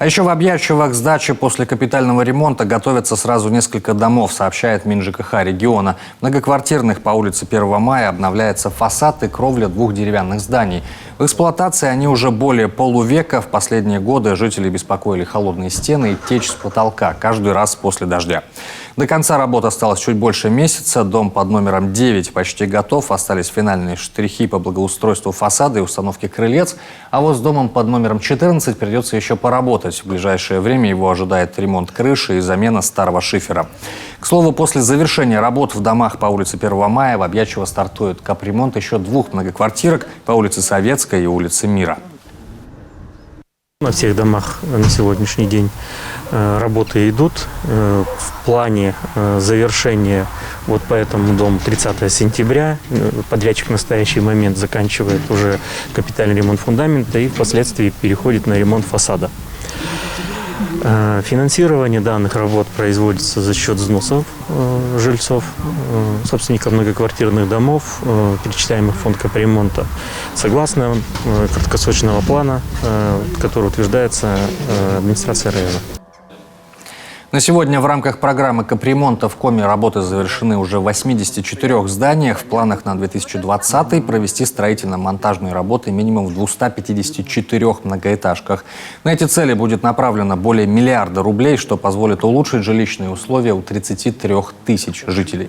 А еще в Объятчево к сдаче после капитального ремонта готовятся сразу несколько домов, сообщает МинЖКХ региона. Многоквартирных по улице 1 мая обновляется фасад и кровля 2 деревянных зданий. В эксплуатации они уже более полувека. В последние годы жители беспокоили холодные стены и течь с потолка каждый раз после дождя. До конца работы осталось чуть больше месяца. Дом под номером 9 почти готов. Остались финальные штрихи по благоустройству фасада и установке крылец. А вот с домом под номером 14 придется еще поработать. В ближайшее время его ожидает ремонт крыши и замена старого шифера. К слову, после завершения работ в домах по улице 1 мая в Объятчево стартует капремонт еще 2 многоквартирок по улице Советской и улице Мира. На всех домах на сегодняшний день работы идут. В плане завершения вот по этому дому 30 сентября. Подрядчик в настоящий момент заканчивает уже капитальный ремонт фундамента и впоследствии переходит на ремонт фасада. Финансирование данных работ производится за счет взносов жильцов, собственников многоквартирных домов, перечисляемых в фонд капремонта, согласно краткосрочного плана, который утверждается администрацией района. На сегодня в рамках программы капремонта в Коме работы завершены уже в 84 зданиях. В планах на 2020 провести строительно-монтажные работы минимум в 254 многоэтажках. На эти цели будет направлено более миллиарда рублей, что позволит улучшить жилищные условия у 33 тысяч жителей.